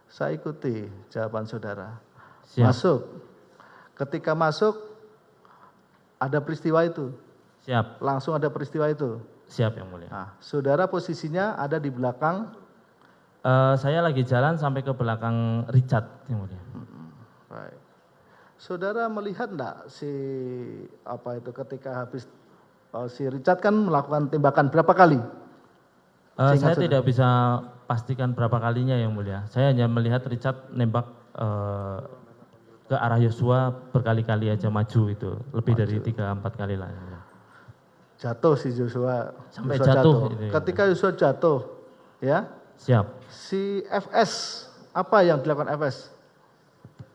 Saya ikuti jawaban saudara. Siap. Masuk. Ketika masuk, ada peristiwa itu. Siap. Langsung ada peristiwa itu. Siap yang mulia. Nah, saudara posisinya ada di belakang. Saya lagi jalan sampai ke belakang Richard yang mulia. Baik. Saudara melihat enggak ketika habis si Richard kan melakukan tembakan berapa kali? Saya tidak bisa pastikan berapa kalinya yang mulia. Saya hanya melihat Richard nembak ke arah Yosua berkali-kali aja maju itu. Lebih dari 3-4 kali lah. Yang mulia. Jatuh si Joshua. Sampai jatuh. Ketika Joshua jatuh, ya. Siap. Si FS, apa yang dilakukan FS?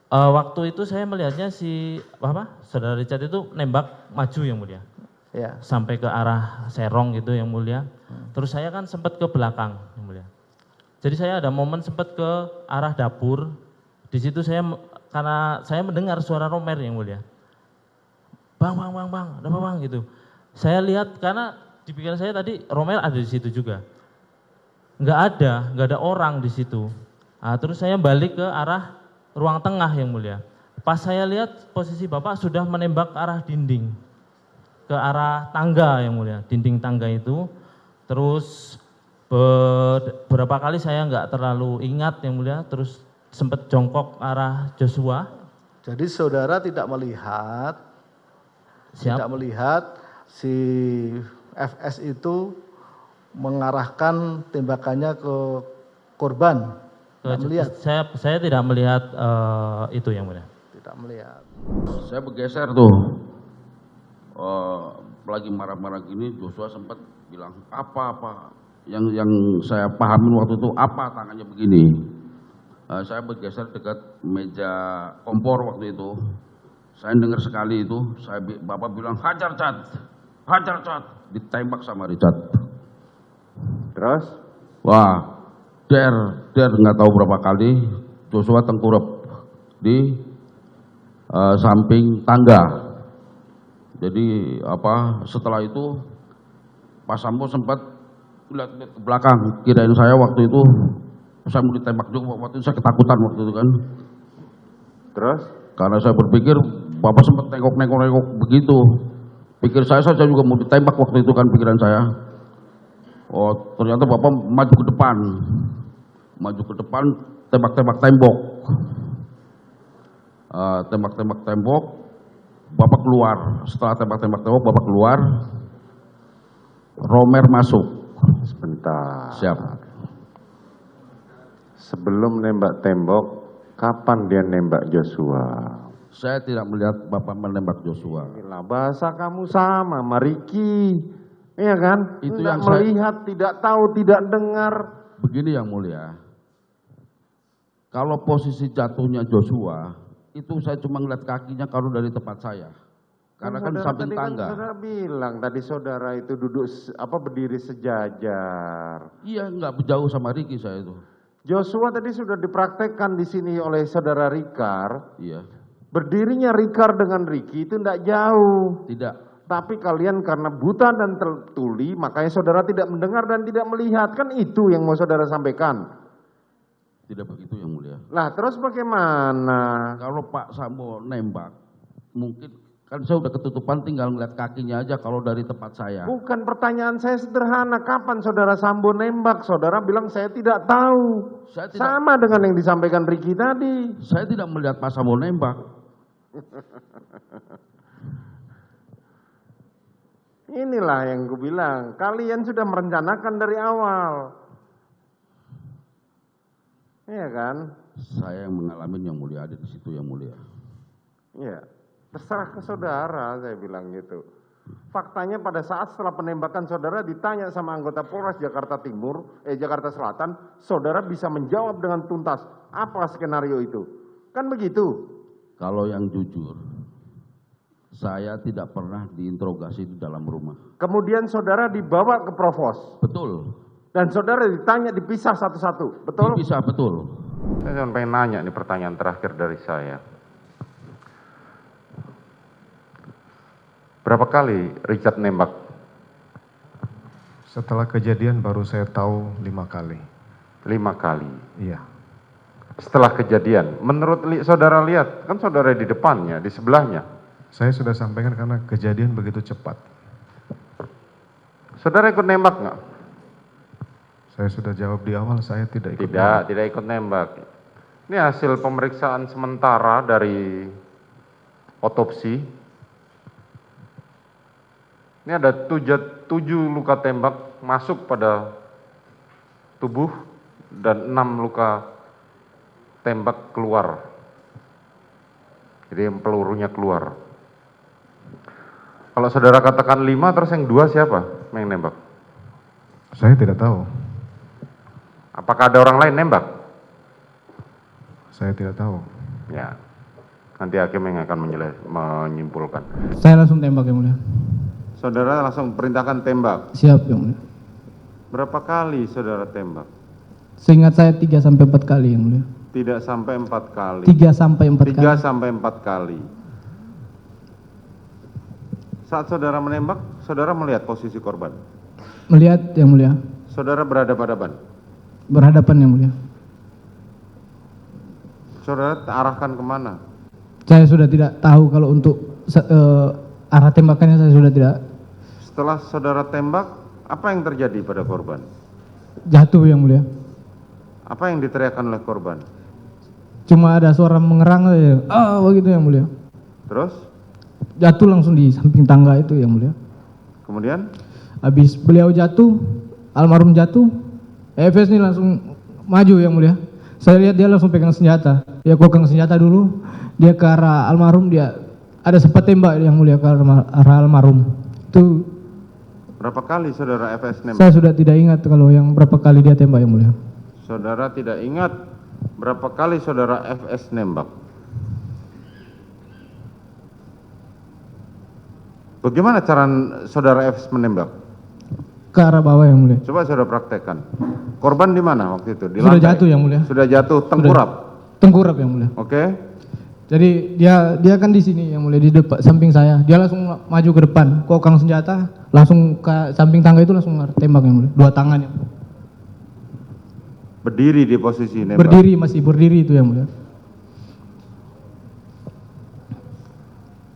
Waktu itu saya melihatnya saudara Richard itu nembak maju yang mulia. Ya. Sampai ke arah Serong gitu yang mulia. Terus saya kan sempat ke belakang yang mulia. Jadi saya ada momen sempat ke arah dapur. Di situ karena saya mendengar suara Romer yang mulia. Bang, ada apa bang gitu. Saya lihat karena di pikiran saya tadi Romer ada di situ juga. Nggak ada orang di situ. Nah, terus saya balik ke arah ruang tengah yang mulia. Pas saya lihat posisi Bapak sudah menembak ke arah dinding. Ke arah tangga yang mulia, dinding tangga itu. Terus beberapa kali saya nggak terlalu ingat yang mulia, terus sempat jongkok arah Joshua. Jadi saudara tidak melihat si FS itu mengarahkan tembakannya ke korban. Saya tidak melihat itu yang mulia. Tidak melihat. Saya bergeser tuh. Lagi marah-marah gini, Joshua sempat bilang apa yang saya pahamin waktu itu apa tangannya begini. Saya bergeser dekat meja kompor waktu itu. Saya dengar sekali itu, Bapak bilang hajar Cat, ditembak sama Richard. Terus? Wah, nggak tahu berapa kali Joshua tengkurap di samping tangga. Jadi setelah itu Pak Sambo sempat lihat ke belakang, kirain saya waktu itu saya mau ditembak juga, waktu itu saya ketakutan waktu itu kan. Terus? Karena saya berpikir Bapak sempat nengok begitu. Pikir saya juga mau ditembak waktu itu kan pikiran saya. Oh, ternyata Bapak maju ke depan, tembak-tembak tembok. Tembak-tembak tembok, Bapak keluar. Setelah tembak-tembak tembok, Bapak keluar. Romer masuk. Sebentar. Siap. Sebelum nembak tembok, kapan dia nembak Joshua? Saya tidak melihat Bapak menembak Joshua. Inilah bahasa kamu sama, Mariki. Iya kan? Itu tidak yang melihat, tidak tahu, tidak dengar. Begini yang mulia. Kalau posisi jatuhnya Joshua, itu saya cuma ngeliat kakinya kalau dari tempat saya. Karena kan samping tangga. Kan saudara bilang tadi saudara itu duduk berdiri sejajar. Iya, nggak jauh sama Riki saya itu. Joshua tadi sudah dipraktekkan di sini oleh saudara Rikar. Iya. Berdirinya Rikar dengan Riki itu tidak jauh. Tidak. Tapi kalian karena buta dan tertuli, makanya saudara tidak mendengar dan tidak melihat. Kan itu yang mau saudara sampaikan. Tidak begitu yang mulia. Lah terus bagaimana? Kalau Pak Sambo nembak, mungkin kan saya udah ketutupan tinggal ngeliat kakinya aja kalau dari tempat saya. Bukan, pertanyaan saya sederhana. Kapan saudara Sambo nembak? Saudara bilang saya tidak tahu. Sama dengan yang disampaikan Riki tadi. Saya tidak melihat Pak Sambo nembak. Inilah yang gue bilang, kalian sudah merencanakan dari awal. Iya kan? Saya yang mengalami yang mulia, ada di situ yang mulia. Iya, terserah ke saudara, saya bilang gitu. Faktanya pada saat setelah penembakan saudara ditanya sama anggota Polres Jakarta Jakarta Selatan, saudara bisa menjawab dengan tuntas apa skenario itu. Kan begitu? Kalau yang jujur, saya tidak pernah diinterogasi di dalam rumah. Kemudian saudara dibawa ke Provos. Betul. Dan saudara ditanya dipisah satu-satu, betul? Dipisah, betul. Saya cuma pengen nanya nih pertanyaan terakhir dari saya. Berapa kali Richard nembak? Setelah kejadian baru saya tahu 5 kali. 5 kali. Iya. Setelah kejadian, menurut saudara lihat, kan saudara di depannya, di sebelahnya. Saya sudah sampaikan karena kejadian begitu cepat. Saudara ikut nembak nggak? Saya sudah jawab di awal, saya tidak ikut. Tidak ikut nembak. Ini hasil pemeriksaan sementara dari otopsi. Ini ada 7 luka tembak masuk pada tubuh dan 6 luka tembak keluar. Jadi pelurunya keluar. Kalau saudara katakan 5, terus yang 2 siapa yang nembak? Saya tidak tahu. Apakah ada orang lain nembak? Saya tidak tahu. Ya, nanti hakim yang akan menyimpulkan. Saya langsung tembak yang mulia. Saudara langsung perintahkan tembak. Siap yang mulia. Berapa kali saudara tembak? Seingat saya 3 sampai 4 kali yang mulia. Tidak sampai 4 kali. 3 sampai 4 kali. 3 sampai 4 kali. Saat saudara menembak, saudara melihat posisi korban. Melihat yang mulia. Saudara berhadapan-hadapan. Berhadapan yang mulia. Saudara arahkan kemana? Saya sudah tidak tahu kalau untuk arah tembakannya saya sudah tidak. Setelah saudara tembak, apa yang terjadi pada korban? Jatuh yang mulia. Apa yang diteriakkan oleh korban? Cuma ada suara mengerang saja. Ah, begitu yang mulia. Terus? Jatuh langsung di samping tangga itu yang mulia. Kemudian? Habis beliau jatuh, almarhum jatuh, EFS ini langsung maju yang mulia. Saya lihat dia langsung pegang senjata. Dia pegang senjata dulu, dia ke arah almarhum, dia ada sempat tembak yang mulia ke arah almarhum. Itu Berapa kali saudara FS nembak? saya sudah tidak ingat kalau yang berapa kali dia tembak yang mulia. Saudara tidak ingat berapa kali saudara FS nembak? Bagaimana cara saudara FS menembak? Ke arah bawah yang mulia. Coba saudara praktekkan. Korban di mana waktu itu? Di Sudah lantai? jatuh yang mulia. Sudah jatuh tengkurap. Tengkurap yang mulia. Oke. Jadi dia kan di sini yang mulia di depan samping saya. Dia langsung maju ke depan, kokang senjata, langsung ke samping tangga itu langsung tembak yang mulia. 2 tangan yang mulia. Berdiri di posisi nembak. Berdiri, masih berdiri itu yang mulia.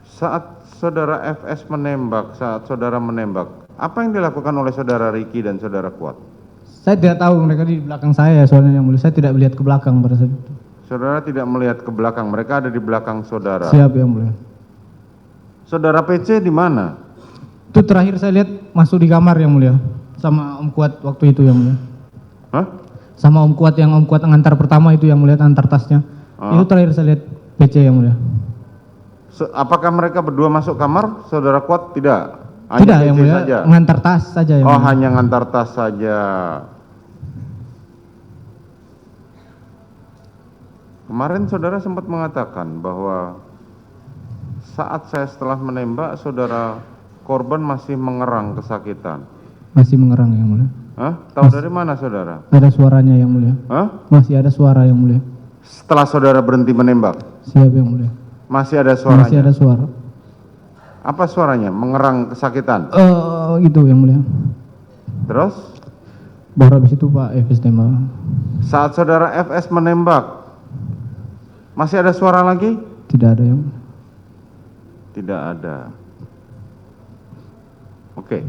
Saat saudara FS menembak, saat saudara menembak, apa yang dilakukan oleh saudara Riki dan saudara Kuat? Saya tidak tahu, mereka di belakang saya soalnya yang mulia. Saya tidak melihat ke belakang pada saat itu. Saudara tidak melihat ke belakang, mereka ada di belakang saudara. Siap yang mulia. Saudara PC di mana? Itu terakhir saya lihat masuk di kamar yang mulia. Sama Om Kuat waktu itu yang mulia. Hah? Sama Om Kuat yang Om Kuat ngantar pertama itu yang mulia, antar tasnya. Itu terakhir saya lihat PC yang mulia. Apakah mereka berdua masuk kamar? Saudara Kuat tidak? Hanya Tidak PC yang mulia, saja? ngantar tas saja yang Oh, mulia. hanya ngantar tas saja. Kemarin saudara sempat mengatakan bahwa saat saya setelah menembak, saudara korban masih mengerang kesakitan. Masih mengerang yang mulia. Hah? Tahu dari mana saudara? Ada suaranya yang mulia. Hah? Masih ada suara yang mulia. Setelah saudara berhenti menembak, Siap yang mulia. masih ada suaranya? Masih ada suara. Apa suaranya? Mengerang kesakitan. Gitu yang mulia. Terus? Baru habis itu Pak FS tembak. Saat saudara FS menembak, masih ada suara lagi? Tidak ada yang. Tidak ada. Oke.